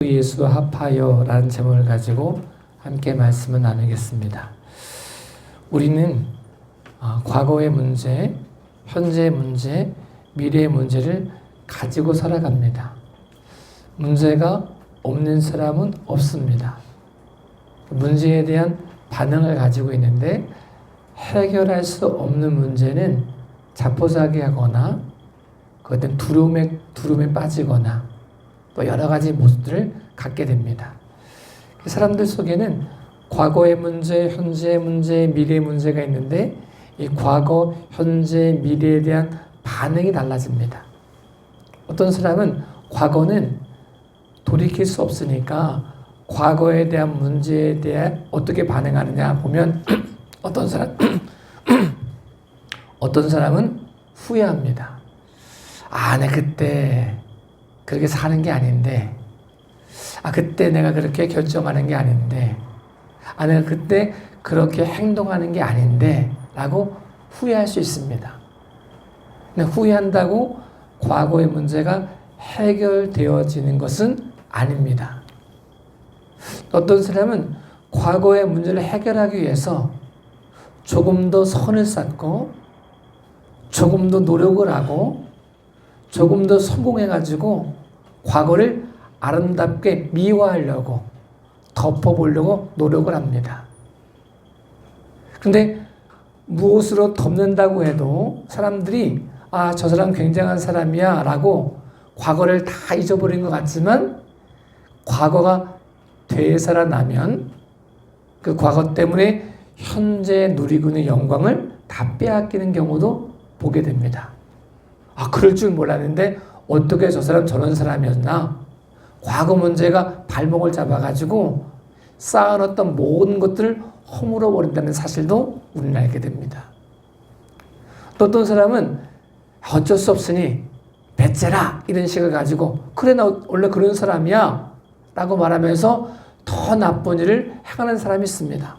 예수 합하여 라는 제목을 가지고 함께 말씀을 나누겠습니다. 우리는 과거의 문제, 현재의 문제, 미래의 문제를 가지고 살아갑니다. 문제가 없는 사람은 없습니다. 문제에 대한 반응을 가지고 있는데 해결할 수 없는 문제는 자포자기하거나 그것은 두려움에 빠지거나 또 여러 가지 모습들을 갖게 됩니다. 사람들 속에는 과거의 문제, 현재의 문제, 미래의 문제가 있는데 이 과거, 현재, 미래에 대한 반응이 달라집니다. 어떤 사람은 과거는 돌이킬 수 없으니까 과거에 대한 문제에 대해 어떻게 반응하느냐 보면 어떤 사람은 후회합니다. 내가 그때 그렇게 사는 게 아닌데, 그때 내가 그렇게 결정하는 게 아닌데, 내가 그때 그렇게 행동하는 게 아닌데 라고 후회할 수 있습니다. 근데 후회한다고 과거의 문제가 해결되어지는 것은 아닙니다. 어떤 사람은 과거의 문제를 해결하기 위해서 조금 더 선을 쌓고 조금 더 노력을 하고 조금 더 성공해가지고 과거를 아름답게 미화하려고 덮어보려고 노력을 합니다. 그런데 무엇으로 덮는다고 해도 사람들이 저 사람 굉장한 사람이야 라고 과거를 다 잊어버린 것 같지만 과거가 되살아나면 그 과거 때문에 현재 누리고 있는 영광을 다 빼앗기는 경우도 보게 됩니다. 그럴 줄 몰랐는데 어떻게 저 사람 저런 사람이었나? 과거 문제가 발목을 잡아가지고 쌓아놨던 모든 것들을 허물어 버린다는 사실도 우리는 알게 됩니다. 또 어떤 사람은 어쩔 수 없으니 배째라 이런 식을 가지고 그래 나 원래 그런 사람이야 라고 말하면서 더 나쁜 일을 행하는 사람이 있습니다.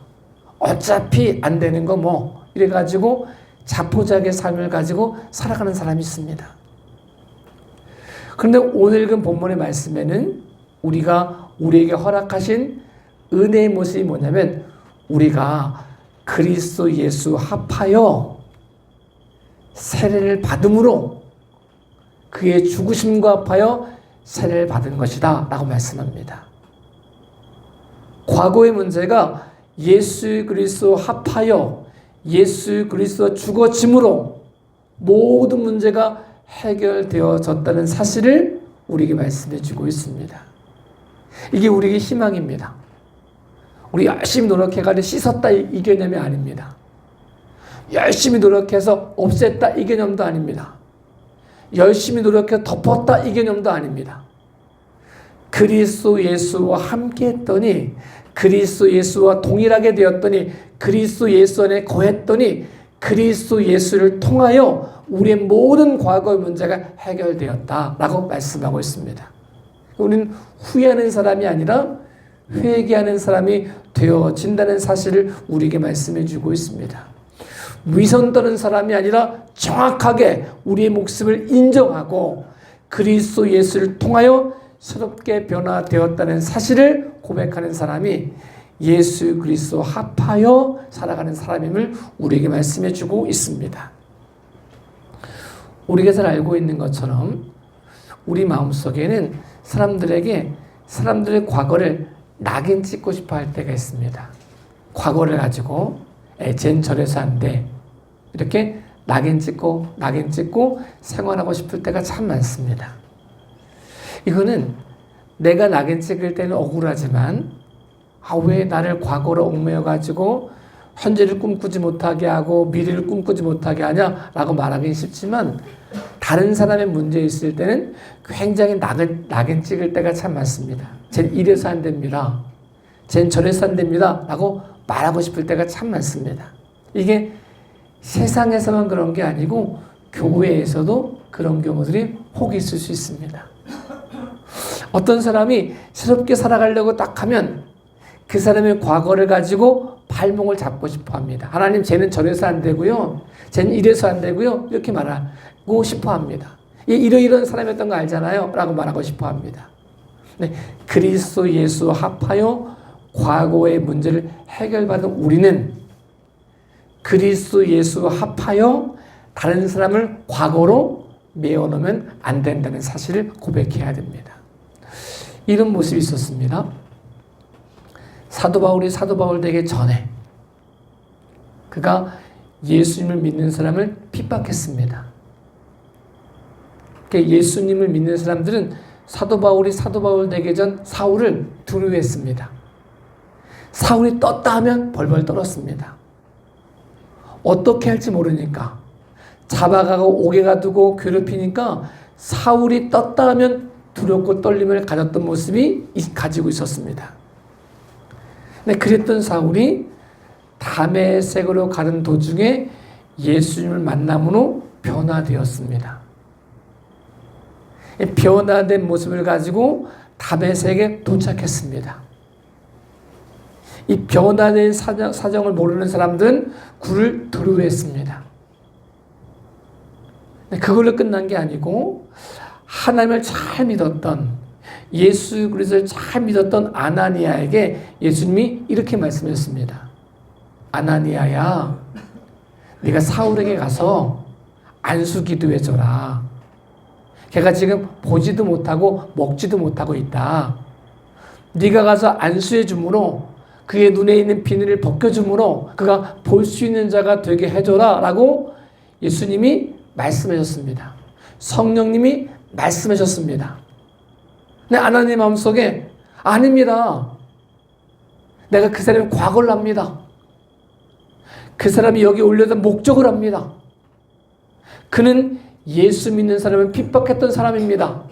어차피 안 되는 거 뭐 이래가지고 자포자기의 삶을 가지고 살아가는 사람이 있습니다. 그런데 오늘 읽은 본문의 말씀에는 우리에게 허락하신 은혜의 모습이 뭐냐면 우리가 그리스도 예수 합하여 세례를 받음으로 그의 죽으심과 합하여 세례를 받은 것이다 라고 말씀합니다. 과거의 문제가 예수 그리스도 합하여 예수 그리스도 죽어짐으로 모든 문제가 해결되어졌다는 사실을 우리에게 말씀해 주고 있습니다. 이게 우리에게 희망입니다. 우리 열심히 노력해가지고 씻었다 이 개념이 아닙니다. 열심히 노력해서 없앴다 이 개념도 아닙니다. 열심히 노력해서 덮었다 이 개념도 아닙니다. 그리스도 예수와 함께 했더니 그리스도 예수와 동일하게 되었더니 그리스도 예수 안에 거했더니 그리스도 예수를 통하여 우리의 모든 과거의 문제가 해결되었다라고 말씀하고 있습니다. 우리는 후회하는 사람이 아니라 회개하는 사람이 되어진다는 사실을 우리에게 말씀해 주고 있습니다. 위선 떠는 사람이 아니라 정확하게 우리의 목숨을 인정하고 그리스도 예수를 통하여 새롭게 변화되었다는 사실을 고백하는 사람이 예수 그리스도 합하여 살아가는 사람임을 우리에게 말씀해 주고 있습니다. 우리가 잘 알고 있는 것처럼 우리 마음속에는 사람들의 과거를 낙인 찍고 싶어 할 때가 있습니다. 과거를 가지고 쟨 저래서 안 돼 이렇게 낙인 찍고 생활하고 싶을 때가 참 많습니다. 이거는 내가 낙인 찍을 때는 억울하지만 왜 나를 과거로 얽매여가지고 현재를 꿈꾸지 못하게 하고 미래를 꿈꾸지 못하게 하냐라고 말하긴 쉽지만 다른 사람의 문제 있을 때는 굉장히 낙인 찍을 때가 참 많습니다. 쟨 이래서 안 됩니다. 쟨 저래서 안 됩니다. 라고 말하고 싶을 때가 참 많습니다. 이게 세상에서만 그런 게 아니고 교회에서도 그런 경우들이 혹 있을 수 있습니다. 어떤 사람이 새롭게 살아가려고 딱 하면 그 사람의 과거를 가지고 발목을 잡고 싶어 합니다. 하나님, 쟤는 저래서 안 되고요. 쟤는 이래서 안 되고요. 이렇게 말하고 싶어 합니다. 이러이러한 사람이었던 거 알잖아요. 라고 말하고 싶어 합니다. 네, 그리스도 예수 합하여 과거의 문제를 해결받은 우리는 그리스도 예수 합하여 다른 사람을 과거로 메어놓으면 안 된다는 사실을 고백해야 됩니다. 이런 모습이 있었습니다. 사도 바울 되기 전에 그가 예수님을 믿는 사람을 핍박했습니다. 예수님을 믿는 사람들은 사도 바울 되기 전 사울을 두려워했습니다. 사울이 떴다 하면 벌벌 떨었습니다. 어떻게 할지 모르니까 잡아가고 옥에 가두고 괴롭히니까 사울이 떴다 하면 두렵고 떨림을 가졌던 모습이 가지고 있었습니다. 근데 그랬던 사울이 다메섹으로 가는 도중에 예수님을 만남으로 변화되었습니다. 변화된 모습을 가지고 다메섹에 도착했습니다. 이 변화된 사정을 모르는 사람들은 그를 두려워했습니다. 그걸로 끝난 게 아니고 하나님을 잘 믿었던 예수 그리스도를 잘 믿었던 아나니아에게 예수님이 이렇게 말씀하셨습니다. 아나니아야, 네가 사울에게 가서 안수 기도해줘라. 걔가 지금 보지도 못하고 먹지도 못하고 있다. 네가 가서 안수해 주므로 그의 눈에 있는 비늘을 벗겨주므로 그가 볼 수 있는 자가 되게 해줘라 라고 예수님이 말씀하셨습니다. 성령님이 말씀하셨습니다. 근데 아나니의 마음속에 아닙니다. 내가 그 사람의 과거를 압니다. 그 사람이 여기 올려던 목적을 압니다. 그는 예수 믿는 사람을 핍박했던 사람입니다.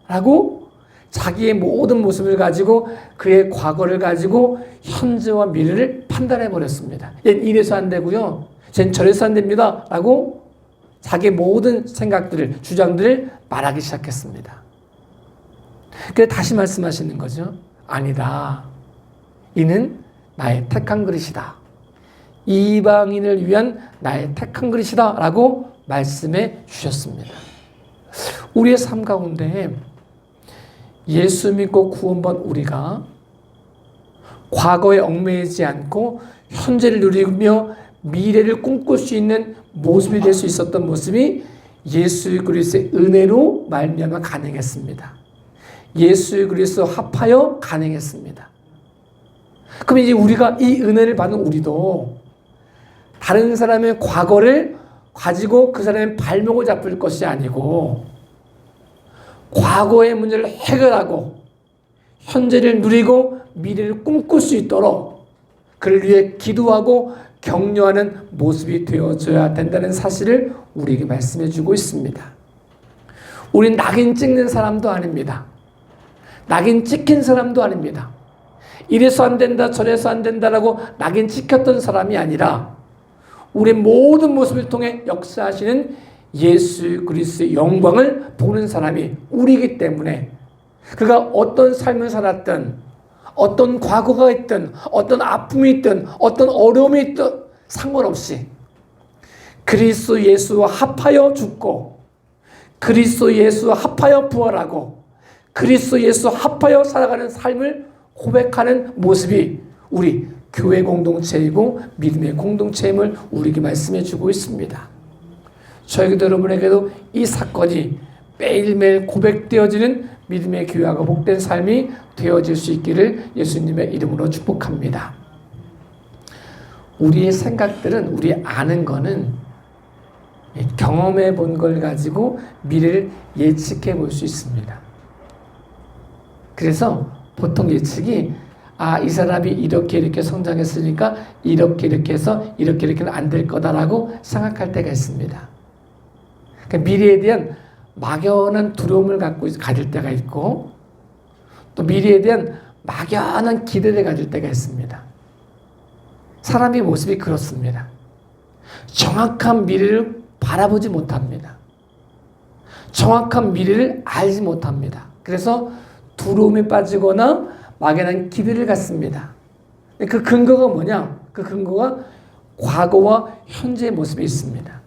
라고 자기의 모든 모습을 가지고 그의 과거를 가지고 현재와 미래를 판단해 버렸습니다. 얜 이래서 안 되고요. 쟨 저래서 안 됩니다. 라고 자기의 모든 생각들을, 주장들을 말하기 시작했습니다. 그래서 다시 말씀하시는 거죠. 아니다. 이는 나의 택한 그릇이다. 이방인을 위한 나의 택한 그릇이다. 라고 말씀해 주셨습니다. 우리의 삶 가운데 예수 믿고 구원받은 우리가 과거에 얽매이지 않고 현재를 누리며 미래를 꿈꿀 수 있는 모습이 될 수 있었던 모습이 예수 그리스도의 은혜로 말미암아 가능했습니다. 예수 그리스도 합하여 가능했습니다. 그럼 이제 우리가 이 은혜를 받은 우리도 다른 사람의 과거를 가지고 그 사람의 발목을 잡을 것이 아니고 과거의 문제를 해결하고 현재를 누리고 미래를 꿈꿀 수 있도록 그를 위해 기도하고 격려하는 모습이 되어줘야 된다는 사실을 우리에게 말씀해 주고 있습니다. 우린 낙인 찍는 사람도 아닙니다. 낙인 찍힌 사람도 아닙니다. 이래서 안 된다 저래서 안 된다라고 낙인 찍혔던 사람이 아니라 우리의 모든 모습을 통해 역사하시는 예수 그리스도의 영광을 보는 사람이 우리이기 때문에 그가 어떤 삶을 살았든 어떤 과거가 있든 어떤 아픔이 있든 어떤 어려움이 있든 상관없이 그리스도 예수와 합하여 죽고 그리스도 예수와 합하여 부활하고 그리스도 예수 합하여 살아가는 삶을 고백하는 모습이 우리 교회 공동체이고 믿음의 공동체임을 우리에게 말씀해 주고 있습니다. 저에게도 여러분에게도 이 사건이 매일매일 고백되어지는 믿음의 교회가 복된 삶이 되어질 수 있기를 예수님의 이름으로 축복합니다. 우리의 생각들은 우리 아는 거는 경험해 본 걸 가지고 미래를 예측해 볼 수 있습니다. 그래서 보통 예측이 이 사람이 이렇게 성장했으니까 이렇게 해서 이렇게는 안 될 거다라고 생각할 때가 있습니다. 그러니까 미래에 대한 막연한 두려움을 가질 때가 있고 또 미래에 대한 막연한 기대를 가질 때가 있습니다. 사람의 모습이 그렇습니다. 정확한 미래를 바라보지 못합니다. 정확한 미래를 알지 못합니다. 그래서 두려움에 빠지거나 막연한 기대를 갖습니다. 그 근거가 뭐냐? 그 근거가 과거와 현재의 모습에 있습니다.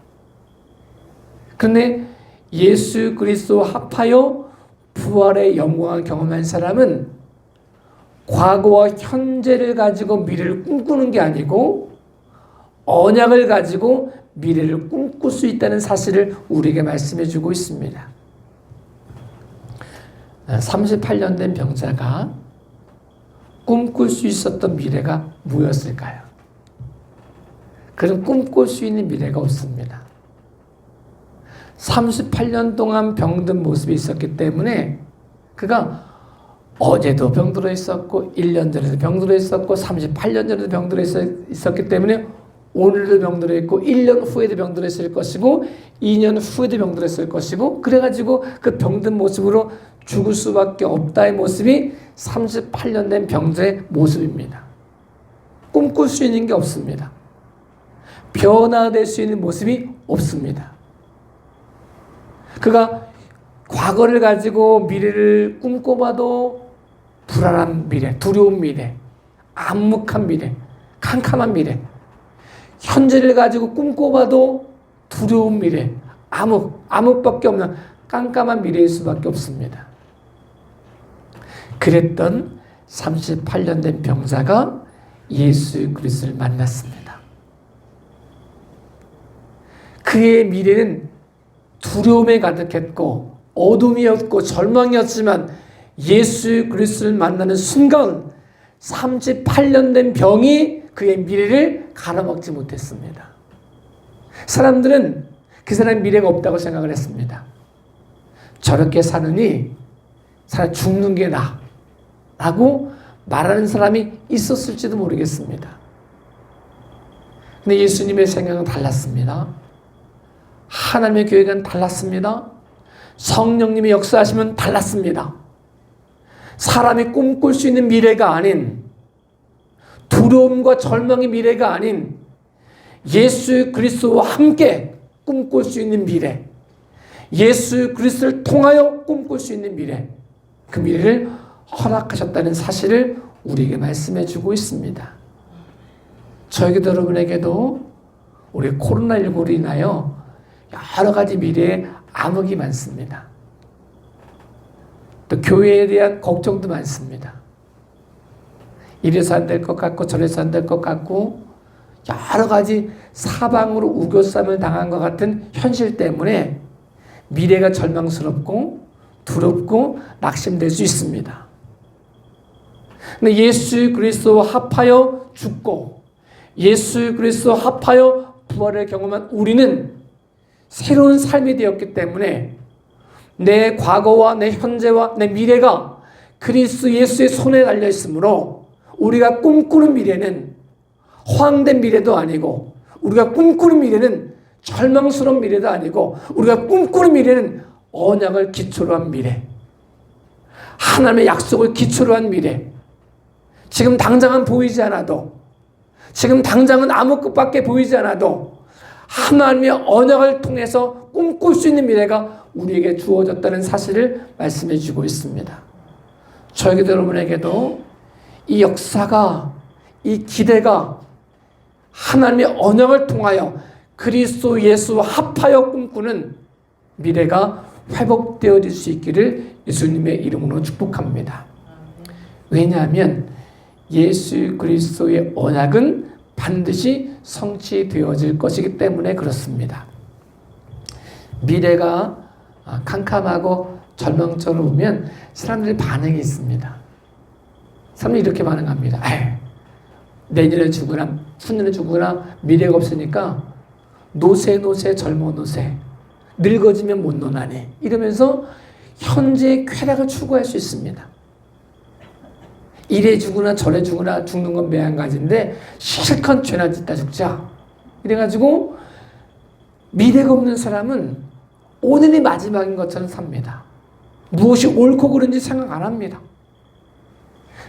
그런데 예수 그리스도 합하여 부활의 영광을 경험한 사람은 과거와 현재를 가지고 미래를 꿈꾸는 게 아니고 언약을 가지고 미래를 꿈꿀 수 있다는 사실을 우리에게 말씀해 주고 있습니다. 38년 된 병자가 꿈꿀 수 있었던 미래가 뭐였을까요? 그런 꿈꿀 수 있는 미래가 없습니다. 38년 동안 병든 모습이 있었기 때문에 그가 어제도 병들어 있었고 1년 전에도 병들어 있었고 38년 전에도 병들어 있었기 때문에 오늘도 병들어 있고 1년 후에도 병들어 있을 것이고 2년 후에도 병들어 있을 것이고 그래가지고 그 병든 모습으로 죽을 수밖에 없다의 모습이 38년 된 병자의 모습입니다. 꿈꿀 수 있는 게 없습니다. 변화될 수 있는 모습이 없습니다. 그가 과거를 가지고 미래를 꿈꿔봐도 불안한 미래, 두려운 미래, 암묵한 미래, 캄캄한 미래, 현재를 가지고 꿈꿔봐도 두려운 미래, 암흑밖에 없는 깜깜한 미래일 수밖에 없습니다. 그랬던 38년 된 병자가 예수 그리스도를 만났습니다. 그의 미래는 두려움에 가득했고 어둠이었고 절망이었지만 예수 그리스도를 만나는 순간 38년 된 병이 그의 미래를 가로막지 못했습니다. 사람들은 그 사람의 미래가 없다고 생각을 했습니다. 저렇게 사느니 차라리 죽는 게 나아 라고 말하는 사람이 있었을지도 모르겠습니다. 근데 예수님의 생각은 달랐습니다. 하나님의 계획은 달랐습니다. 성령님이 역사하시면 달랐습니다. 사람이 꿈꿀 수 있는 미래가 아닌 두려움과 절망의 미래가 아닌 예수 그리스도와 함께 꿈꿀 수 있는 미래, 예수 그리스도를 통하여 꿈꿀 수 있는 미래, 그 미래를 허락하셨다는 사실을 우리에게 말씀해 주고 있습니다. 저에게도 여러분에게도 우리 코로나19로 인하여 여러 가지 미래에 암흑이 많습니다. 또 교회에 대한 걱정도 많습니다. 이래서 안 될 것 같고 저래서 안 될 것 같고 여러 가지 사방으로 우겨쌈을 당한 것 같은 현실 때문에 미래가 절망스럽고 두렵고 낙심될 수 있습니다. 근데 예수 그리스도와 합하여 죽고 예수 그리스도와 합하여 부활을 경험한 우리는 새로운 삶이 되었기 때문에 내 과거와 내 현재와 내 미래가 그리스도 예수의 손에 달려 있으므로 우리가 꿈꾸는 미래는 허황된 미래도 아니고 우리가 꿈꾸는 미래는 절망스러운 미래도 아니고 우리가 꿈꾸는 미래는 언약을 기초로 한 미래, 하나님의 약속을 기초로 한 미래, 지금 당장은 보이지 않아도 지금 당장은 아무 끝밖에 보이지 않아도 하나님의 언약을 통해서 꿈꿀 수 있는 미래가 우리에게 주어졌다는 사실을 말씀해 주고 있습니다. 저에게도 여러분에게도 이 역사가, 이 기대가 하나님의 언약을 통하여 그리스도 예수와 합하여 꿈꾸는 미래가 회복되어질 수 있기를 예수님의 이름으로 축복합니다. 왜냐하면 예수 그리스도의 언약은 반드시 성취되어질 것이기 때문에 그렇습니다. 미래가 캄캄하고 절망스러우면 사람들의 반응이 있습니다. 사람들이 이렇게 반응합니다. 내년에 죽으나 후년에 죽으나 미래가 없으니까 노세 젊어 노세 늙어지면 못 노나니 이러면서 현재의 쾌락을 추구할 수 있습니다. 이래 죽으나 저래 죽으나 죽는 건 매한가지인데 실컷 죄나 짓다 죽자 이래가지고 미래가 없는 사람은 오늘이 마지막인 것처럼 삽니다. 무엇이 옳고 그른지 생각 안 합니다.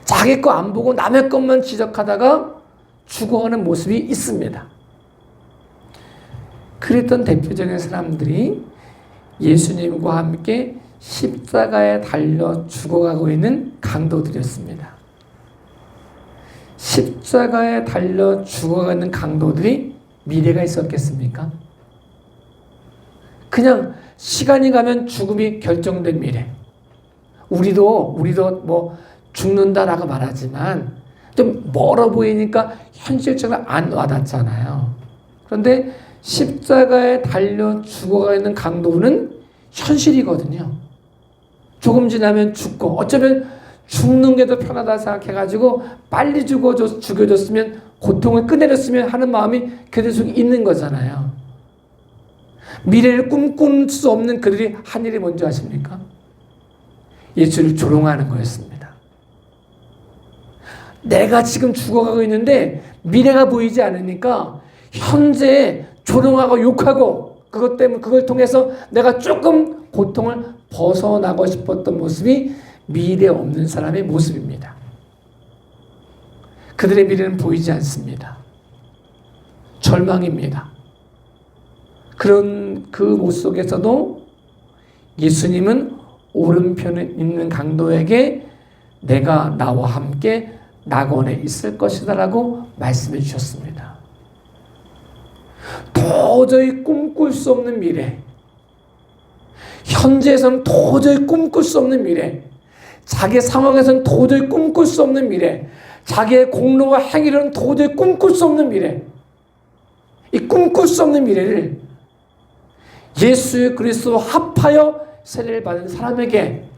자기 거 안 보고 남의 것만 지적하다가 죽어가는 모습이 있습니다. 그랬던 대표적인 사람들이 예수님과 함께 십자가에 달려 죽어가고 있는 강도들이었습니다. 십자가에 달려 죽어가는 강도들이 미래가 있었겠습니까? 그냥 시간이 가면 죽음이 결정된 미래, 우리도 뭐 죽는다라고 말하지만 좀 멀어 보이니까 현실적으로 안 와닿잖아요. 그런데 십자가에 달려 죽어가는 강도는 현실이거든요. 조금 지나면 죽고, 어쩌면 죽는 게 더 편하다 생각해가지고 빨리 죽여줬으면, 고통을 끝내줬으면 하는 마음이 그들 속에 있는 거잖아요. 미래를 꿈꿀 수 없는 그들이 한 일이 뭔지 아십니까? 예수를 조롱하는 거였습니다. 내가 지금 죽어가고 있는데 미래가 보이지 않으니까 현재에 조롱하고 욕하고, 그것 때문에 그걸 통해서 내가 조금 고통을 벗어나고 싶었던 모습이 미래 없는 사람의 모습입니다. 그들의 미래는 보이지 않습니다. 절망입니다. 그런 그 모습 속에서도 예수님은 오른편에 있는 강도에게 내가 나와 함께 낙원에 있을 것이다 라고 말씀해 주셨습니다. 도저히 꿈꿀 수 없는 미래, 현재에서는 도저히 꿈꿀 수 없는 미래, 자기 상황에서는 도저히 꿈꿀 수 없는 미래, 자기의 공로와 행위로는 도저히 꿈꿀 수 없는 미래, 이 꿈꿀 수 없는 미래를 예수 그리스도와 합하여 세례를 받은 사람에게,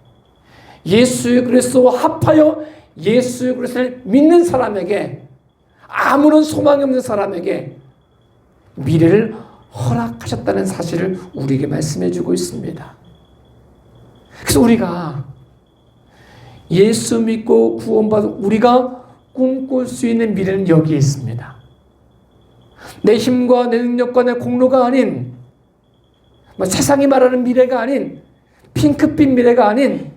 예수 그리스도와 합하여 예수 그리스도를 믿는 사람에게, 아무런 소망이 없는 사람에게 미래를 허락하셨다는 사실을 우리에게 말씀해 주고 있습니다. 그래서 우리가 예수 믿고 구원받은 우리가 꿈꿀 수 있는 미래는 여기에 있습니다. 내 힘과 내 능력과 내 공로가 아닌, 세상이 말하는 미래가 아닌, 핑크빛 미래가 아닌,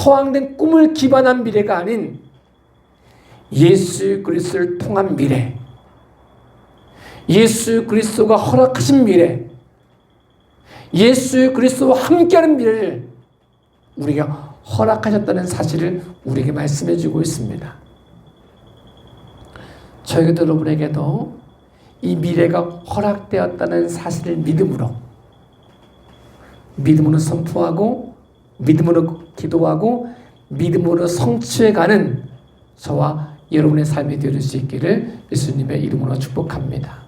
허황된 꿈을 기반한 미래가 아닌 예수 그리스도를 통한 미래, 예수 그리스도가 허락하신 미래, 예수 그리스도와 함께하는 미래를 우리가 허락하셨다는 사실을 우리에게 말씀해 주고 있습니다. 저에게도 여러분에게도 이 미래가 허락되었다는 사실을 믿음으로 선포하고, 믿음으로 기도하고, 믿음으로 성취해가는 저와 여러분의 삶이 되어질 수 있기를 예수님의 이름으로 축복합니다.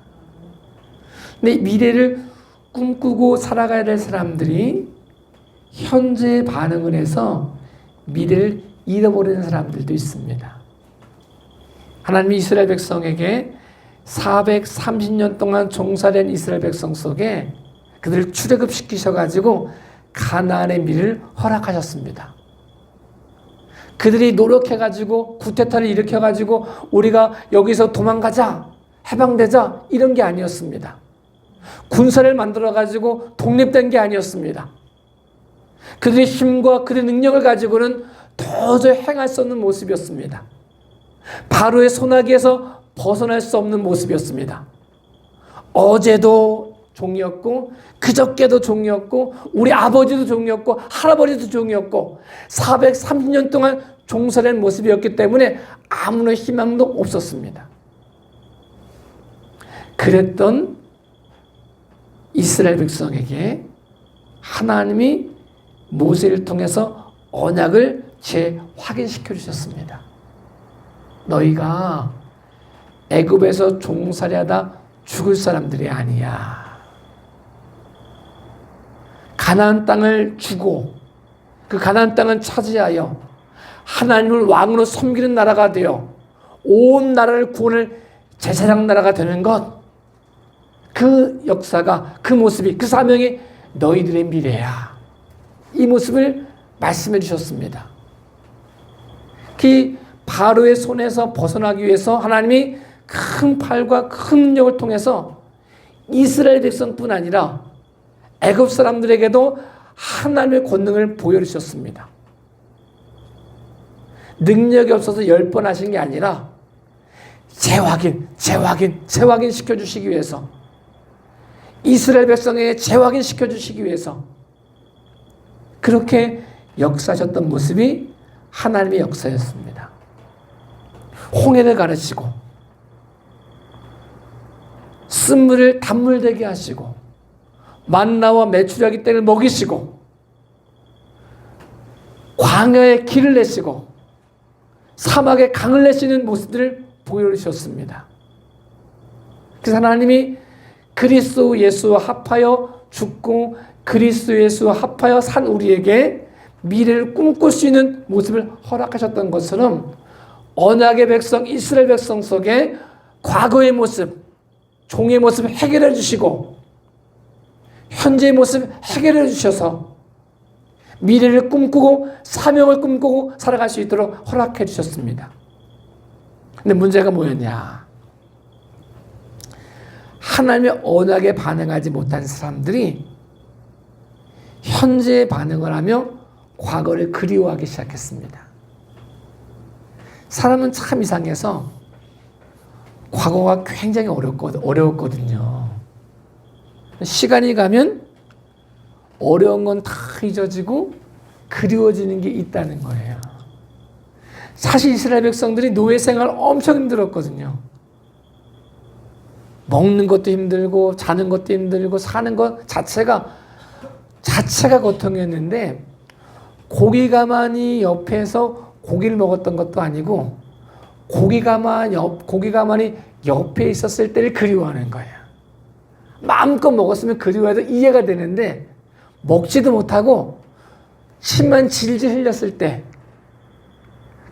근데 미래를 꿈꾸고 살아가야 될 사람들이 현재에 반응을 해서 미래를 잃어버리는 사람들도 있습니다. 하나님이 이스라엘 백성에게 430년 동안 종살이한 이스라엘 백성 속에 그들을 출애굽시키셔가지고 가나안의 미래를 허락하셨습니다. 그들이 노력해가지고 구테타를 일으켜가지고 우리가 여기서 도망가자, 해방되자, 이런 게 아니었습니다. 군사를 만들어가지고 독립된 게 아니었습니다. 그들의 힘과 그들의 능력을 가지고는 도저히 행할 수 없는 모습이었습니다. 바로의 손아귀에서 벗어날 수 없는 모습이었습니다. 어제도 종이었고, 그저께도 종이었고, 우리 아버지도 종이었고, 할아버지도 종이었고, 430년 동안 종살이한 모습이었기 때문에 아무런 희망도 없었습니다. 그랬던 이스라엘 백성에게 하나님이 모세를 통해서 언약을 재확인시켜 주셨습니다. 너희가 애굽에서 종살이하다 죽을 사람들이 아니야. 가나안 땅을 주고 그 가나안 땅을 차지하여 하나님을 왕으로 섬기는 나라가 되어 온 나라를 구원을 제사장 나라가 되는 것, 그 역사가, 그 모습이, 그 사명이 너희들의 미래야. 이 모습을 말씀해 주셨습니다. 그 바로의 손에서 벗어나기 위해서 하나님이 큰 팔과 큰 능력을 통해서 이스라엘 백성뿐 아니라 애굽 사람들에게도 하나님의 권능을 보여주셨습니다. 능력이 없어서 10번 하신 게 아니라 재확인 시켜주시기 위해서, 이스라엘 백성에게 재확인 시켜주시기 위해서 그렇게 역사하셨던 모습이 하나님의 역사였습니다. 홍해를 가르치고 쓴물을 단물 되게 하시고 만나와 메추라기 떼를 먹이시고 광야에 길을 내시고 사막에 강을 내시는 모습들을 보여주셨습니다. 그래서 하나님이 그리스도 예수와 합하여 죽고 그리스도 예수와 합하여 산 우리에게 미래를 꿈꿀 수 있는 모습을 허락하셨던 것처럼 언약의 백성 이스라엘 백성 속에 과거의 모습, 종의 모습을 해결해 주시고 현재의 모습을 해결해 주셔서 미래를 꿈꾸고 사명을 꿈꾸고 살아갈 수 있도록 허락해 주셨습니다. 근데 문제가 뭐였냐? 하나님의 언약에 반응하지 못한 사람들이 현재에 반응을 하며 과거를 그리워하기 시작했습니다. 사람은 참 이상해서 과거가 굉장히 어려웠거든요. 시간이 가면 어려운 건 다 잊어지고 그리워지는 게 있다는 거예요. 사실 이스라엘 백성들이 노예 생활 엄청 힘들었거든요. 먹는 것도 힘들고 자는 것도 힘들고 사는 것 자체가 고통이었는데 고기가만이 옆에서 고기를 먹었던 것도 아니고 고기가만이 옆에 있었을 때를 그리워하는 거예요. 마음껏 먹었으면 그리워해도 이해가 되는데 먹지도 못하고 침만 질질 흘렸을 때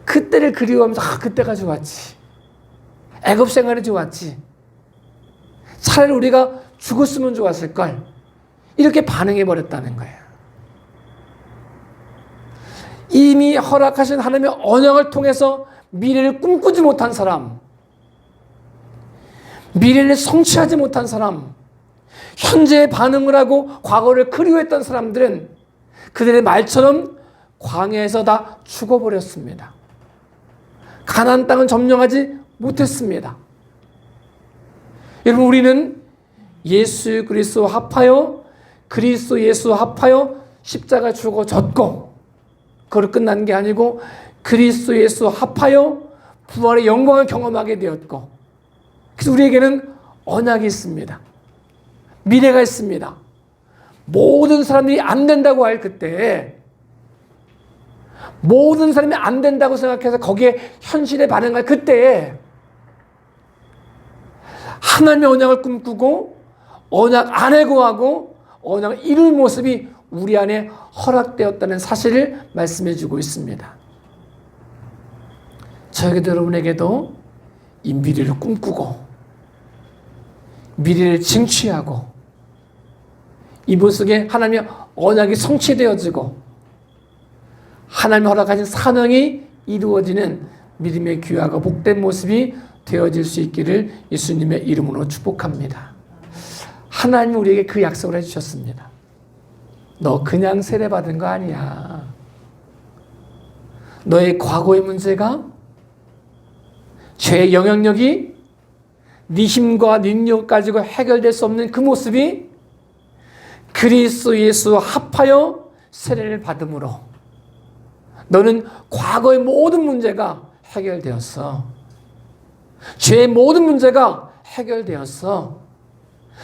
그때를 그리워하면서 그때가 좋았지. 애굽 생활이 좋았지. 차라리 우리가 죽었으면 좋았을걸. 이렇게 반응해버렸다는 거예요. 이미 허락하신 하나님의 언약을 통해서 미래를 꿈꾸지 못한 사람, 미래를 성취하지 못한 사람, 현재에 반응을 하고 과거를 그리워했던 사람들은 그들의 말처럼 광야에서 다 죽어버렸습니다. 가나안 땅은 점령하지 못했습니다. 여러분, 우리는 예수 그리스도 합하여 그리스도 예수 합하여 십자가 죽어졌고 그걸 끝난 게 아니고 그리스도 예수 합하여 부활의 영광을 경험하게 되었고 그래서 우리에게는 언약이 있습니다. 미래가 있습니다. 모든 사람들이 안 된다고 할 그때 모든 사람이 안 된다고 생각해서 거기에 현실에 반응할 그때에 하나님의 언약을 꿈꾸고 언약 안에 거하고 언약을 이룰 모습이 우리 안에 허락되었다는 사실을 말씀해 주고 있습니다. 저에게도 여러분에게도 이 미래를 꿈꾸고 미래를 쟁취하고 이 모습에 하나님의 언약이 성취되어지고 하나님이 허락하신 사명이 이루어지는 믿음의 귀하고 복된 모습이 되어질 수 있기를 예수님의 이름으로 축복합니다. 하나님이 우리에게 그 약속을 해주셨습니다. 너 그냥 세례받은 거 아니야. 너의 과거의 문제가 죄의 영향력이 네 힘과 능력 가지고 해결될 수 없는 그 모습이 그리스도 예수와 합하여 세례를 받음으로 너는 과거의 모든 문제가 해결되었어. 죄의 모든 문제가 해결되었어.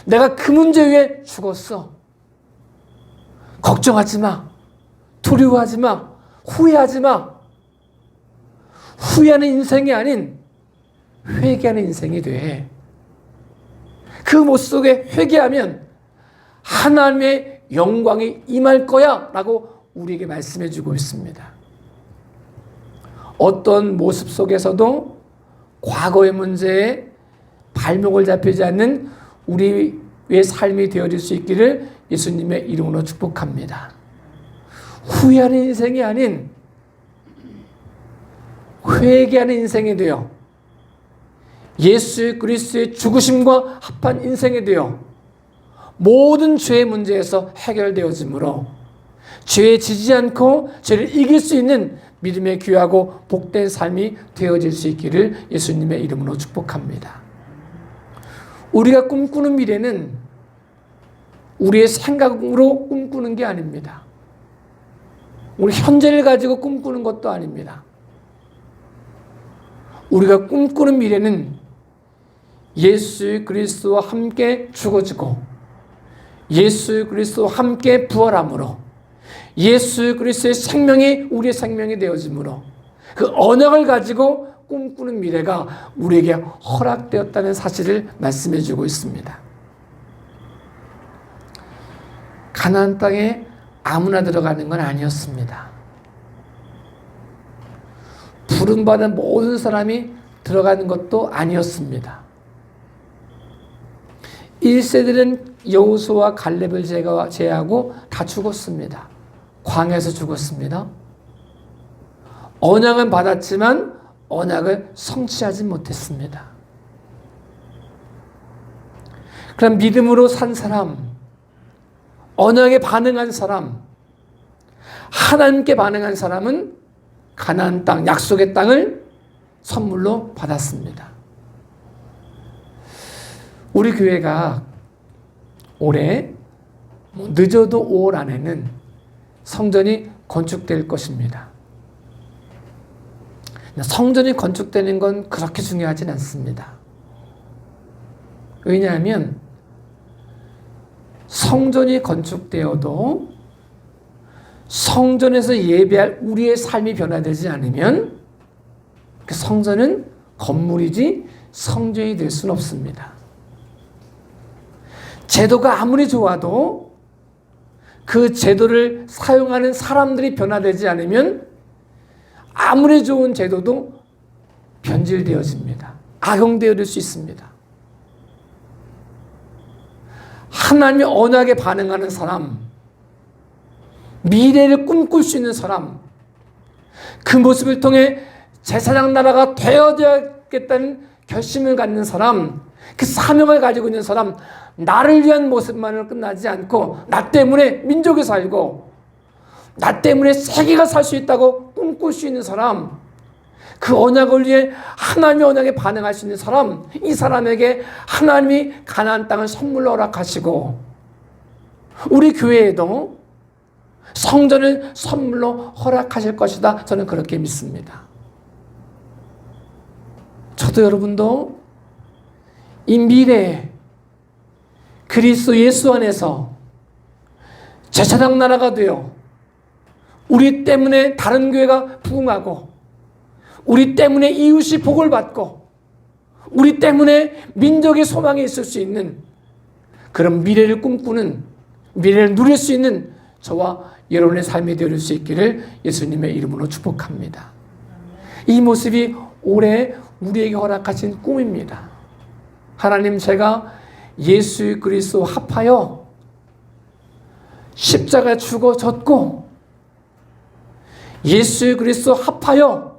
내가 그 문제 위에 죽었어. 걱정하지 마. 두려워하지 마. 후회하지 마. 후회하는 인생이 아닌 회개하는 인생이 돼. 그 모습 속에 회개하면 하나님의 영광이 임할 거야 라고 우리에게 말씀해 주고 있습니다. 어떤 모습 속에서도 과거의 문제에 발목을 잡히지 않는 우리의 삶이 되어질 수 있기를 예수님의 이름으로 축복합니다. 후회하는 인생이 아닌 회개하는 인생이 되어 예수 그리스도의 죽으심과 합한 인생이 되어 모든 죄의 문제에서 해결되어지므로 죄에 지지 않고 죄를 이길 수 있는 믿음의 귀하고 복된 삶이 되어질 수 있기를 예수님의 이름으로 축복합니다. 우리가 꿈꾸는 미래는 우리의 생각으로 꿈꾸는 게 아닙니다. 우리 현재를 가지고 꿈꾸는 것도 아닙니다. 우리가 꿈꾸는 미래는 예수 그리스도와 함께 죽어지고 예수 그리스도와 함께 부활함으로 예수 그리스도의 생명이 우리의 생명이 되어지므로 그 언약을 가지고 꿈꾸는 미래가 우리에게 허락되었다는 사실을 말씀해 주고 있습니다. 가나안 땅에 아무나 들어가는 건 아니었습니다. 부름받은 모든 사람이 들어가는 것도 아니었습니다. 1세들은 여호수아와 갈렙을 제외하고 다 죽었습니다. 광야에서 죽었습니다. 언약은 받았지만 언약을 성취하지 못했습니다. 그럼 믿음으로 산 사람, 언약에 반응한 사람, 하나님께 반응한 사람은 가나안 땅, 약속의 땅을 선물로 받았습니다. 우리 교회가 올해 늦어도 5월 안에는 성전이 건축될 것입니다. 성전이 건축되는 건 그렇게 중요하진 않습니다. 왜냐하면 성전이 건축되어도 성전에서 예배할 우리의 삶이 변화되지 않으면 그 성전은 건물이지 성전이 될 수는 없습니다. 제도가 아무리 좋아도 그 제도를 사용하는 사람들이 변화되지 않으면 아무리 좋은 제도도 변질되어집니다. 악용되어질 수 있습니다. 하나님의 언약에 반응하는 사람, 미래를 꿈꿀 수 있는 사람, 그 모습을 통해 제사장 나라가 되어야겠다는 결심을 갖는 사람, 그 사명을 가지고 있는 사람, 나를 위한 모습만으로 끝나지 않고 나 때문에 민족이 살고 나 때문에 세계가 살 수 있다고 꿈꿀 수 있는 사람, 그 언약을 위해 하나님의 언약에 반응할 수 있는 사람, 이 사람에게 하나님이 가나안 땅을 선물로 허락하시고 우리 교회에도 성전을 선물로 허락하실 것이다. 저는 그렇게 믿습니다. 저도 여러분도 이 미래에 그리스도 예수 안에서 제사장 나라가 되어 우리 때문에 다른 교회가 부흥하고 우리 때문에 이웃이 복을 받고 우리 때문에 민족의 소망이 있을 수 있는 그런 미래를 꿈꾸는, 미래를 누릴 수 있는 저와 여러분의 삶이 되어질 수 있기를 예수님의 이름으로 축복합니다. 이 모습이 올해 우리에게 허락하신 꿈입니다. 하나님, 제가 예수 그리스도 합하여 십자가에 죽어졌고 예수 그리스도 합하여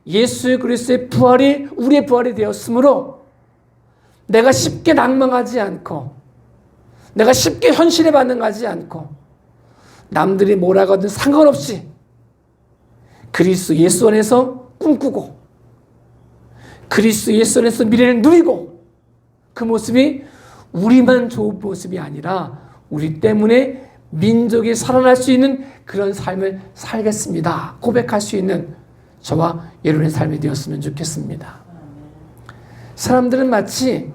예수 그리스도의 부활이 우리의 부활이 되었으므로 내가 쉽게 낭망하지 않고 내가 쉽게 현실에 반응하지 않고 남들이 뭐라고 하든 상관없이 그리스도 예수 안에서 꿈꾸고 그리스도 예수 안에서 미래를 누리고 그 모습이 우리만 좋은 모습이 아니라 우리 때문에 민족이 살아날 수 있는 그런 삶을 살겠습니다. 고백할 수 있는 저와 여러분의 삶이 되었으면 좋겠습니다. 사람들은 마치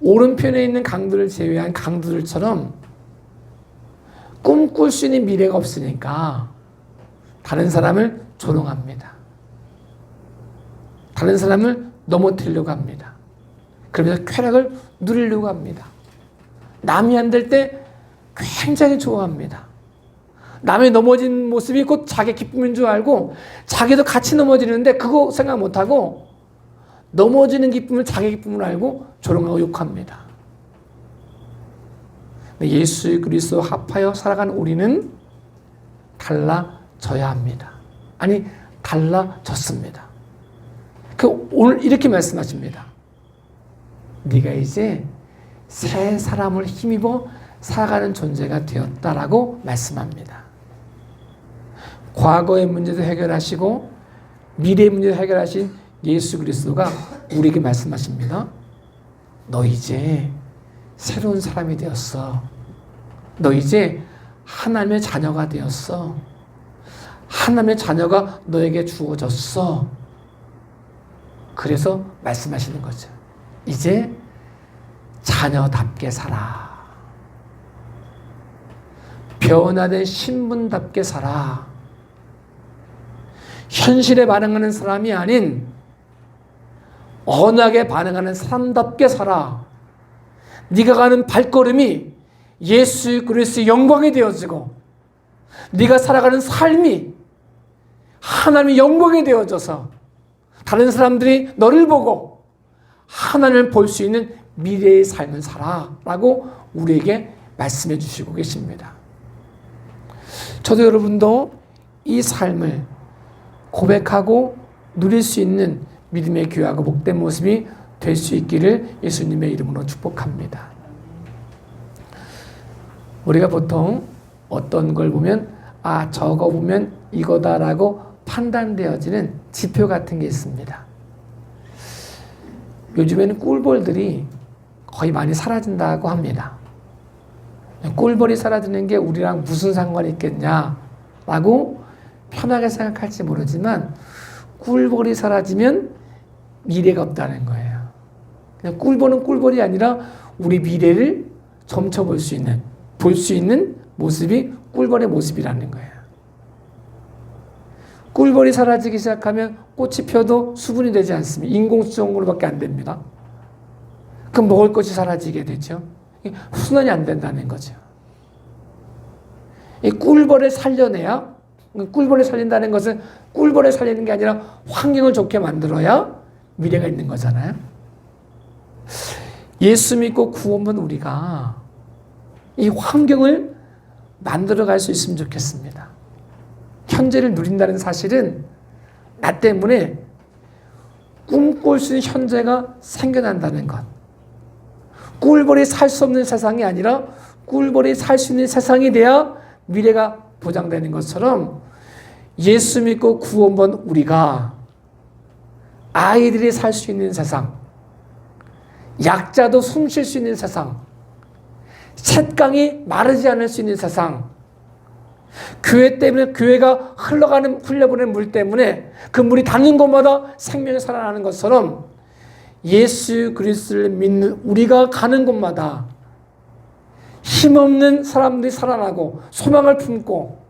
오른편에 있는 강들을 제외한 강들처럼 꿈꿀 수 있는 미래가 없으니까 다른 사람을 조롱합니다. 다른 사람을 넘어뜨리려고 합니다. 그러면서 쾌락을 누리려고 합니다. 남이 안 될 때 굉장히 좋아합니다. 남이 넘어진 모습이 곧 자기 기쁨인 줄 알고 자기도 같이 넘어지는데 그거 생각 못하고 넘어지는 기쁨을 자기 기쁨으로 알고 조롱하고 욕합니다. 예수 그리스도 합하여 살아가는 우리는 달라져야 합니다. 아니, 달라졌습니다. 오늘 이렇게 말씀하십니다. 네가 이제 새 사람을 힘입어 살아가는 존재가 되었다라고 말씀합니다. 과거의 문제도 해결하시고 미래의 문제도 해결하신 예수 그리스도가 우리에게 말씀하십니다. 너 이제 새로운 사람이 되었어. 너 이제 하나님의 자녀가 되었어. 하나님의 자녀가 너에게 주어졌어. 그래서 말씀하시는 거죠. 이제 자녀답게 살아. 변화된 신분답게 살아. 현실에 반응하는 사람이 아닌 언약에 반응하는 사람답게 살아. 네가 가는 발걸음이 예수 그리스도의 영광이 되어지고 네가 살아가는 삶이 하나님의 영광이 되어져서 다른 사람들이 너를 보고 하나님을 볼 수 있는 미래의 삶을 살아라고 우리에게 말씀해 주시고 계십니다. 저도 여러분도 이 삶을 고백하고 누릴 수 있는 믿음의 귀하고 복된 모습이 될 수 있기를 예수님의 이름으로 축복합니다. 우리가 보통 어떤 걸 보면 저거 보면 이거다라고 판단되어지는 지표 같은 게 있습니다. 요즘에는 꿀벌들이 거의 많이 사라진다고 합니다. 꿀벌이 사라지는 게 우리랑 무슨 상관이 있겠냐라고 편하게 생각할지 모르지만 꿀벌이 사라지면 미래가 없다는 거예요. 그냥 꿀벌은 꿀벌이 아니라 우리 미래를 점쳐볼 수 있는, 볼 수 있는 모습이 꿀벌의 모습이라는 거예요. 꿀벌이 사라지기 시작하면 꽃이 펴도 수분이 되지 않습니다. 인공수정으로밖에 안 됩니다. 그럼 먹을 것이 사라지게 되죠. 순환이 안 된다는 거죠. 이 꿀벌을 살려내야, 꿀벌을 살린다는 것은 꿀벌을 살리는 게 아니라 환경을 좋게 만들어야 미래가 있는 거잖아요. 예수 믿고 구원받은 우리가 이 환경을 만들어갈 수 있으면 좋겠습니다. 현재를 누린다는 사실은 나 때문에 꿈꿀 수 있는 현재가 생겨난다는 것. 꿀벌이 살 수 없는 세상이 아니라 꿀벌이 살 수 있는 세상이 돼야 미래가 보장되는 것처럼 예수 믿고 구원받은 우리가 아이들이 살 수 있는 세상, 약자도 숨 쉴 수 있는 세상, 샛강이 마르지 않을 수 있는 세상, 교회 때문에 교회가 흘러보내는 물 때문에 그 물이 닿는 곳마다 생명이 살아나는 것처럼 예수 그리스도를 믿는 우리가 가는 곳마다 힘없는 사람들이 살아나고 소망을 품고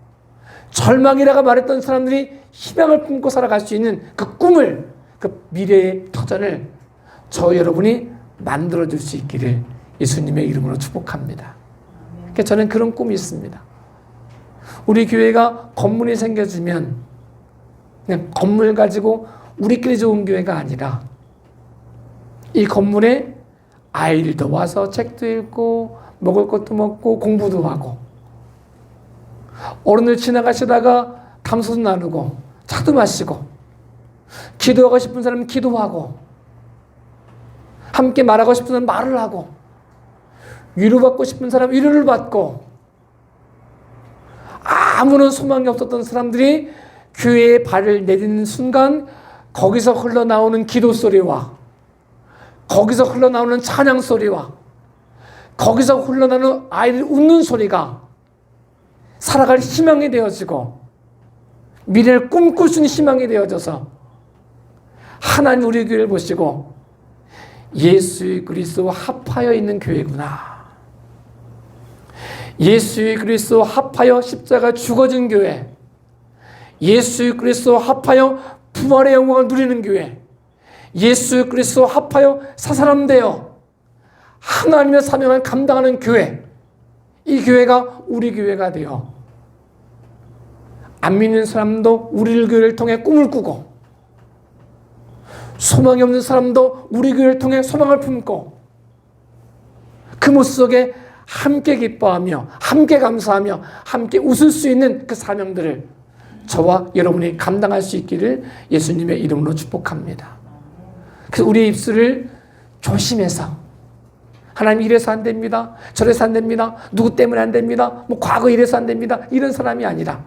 절망이라고 말했던 사람들이 희망을 품고 살아갈 수 있는 그 꿈을, 그 미래의 터전을 저 여러분이 만들어줄 수 있기를 예수님의 이름으로 축복합니다. 그러니까 저는 그런 꿈이 있습니다. 우리 교회가 건물이 생겨지면 그냥 건물 가지고 우리끼리 좋은 교회가 아니라 이 건물에 아이들도 와서 책도 읽고 먹을 것도 먹고 공부도 하고 어른들 지나가시다가 담소도 나누고 차도 마시고 기도하고 싶은 사람은 기도하고 함께 말하고 싶은 사람은 말을 하고 위로받고 싶은 사람은 위로를 받고 아무런 소망이 없었던 사람들이 교회에 발을 내딛는 순간 거기서 흘러나오는 기도 소리와 거기서 흘러나오는 찬양 소리와 거기서 흘러나오는 아이들 웃는 소리가 살아갈 희망이 되어지고 미래를 꿈꿀 수 있는 희망이 되어져서 하나님 우리 교회를 보시고 예수 그리스도와 합하여 있는 교회구나. 예수 그리스도 합하여 십자가 죽어진 교회, 예수 그리스도 합하여 부활의 영광을 누리는 교회, 예수 그리스도 합하여 사사람되어 하나님의 사명을 감당하는 교회, 이 교회가 우리 교회가 되어 안 믿는 사람도 우리 교회를 통해 꿈을 꾸고 소망이 없는 사람도 우리 교회를 통해 소망을 품고 그 모습 속에 함께 기뻐하며 함께 감사하며 함께 웃을 수 있는 그 사명들을 저와 여러분이 감당할 수 있기를 예수님의 이름으로 축복합니다. 그래서 우리의 입술을 조심해서 하나님 이래서 안 됩니다. 저래서 안 됩니다. 누구 때문에 안 됩니다. 과거 이래서 안 됩니다. 이런 사람이 아니라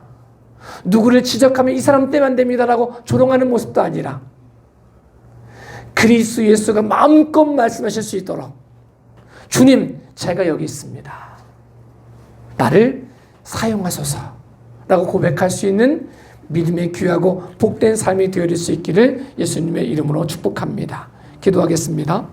누구를 지적하면 이 사람 때문에 안 됩니다라고 조롱하는 모습도 아니라 그리스도 예수가 마음껏 말씀하실 수 있도록 주님 제가 여기 있습니다. 나를 사용하소서 라고 고백할 수 있는 믿음의 귀하고 복된 삶이 되어질 수 있기를 예수님의 이름으로 축복합니다. 기도하겠습니다.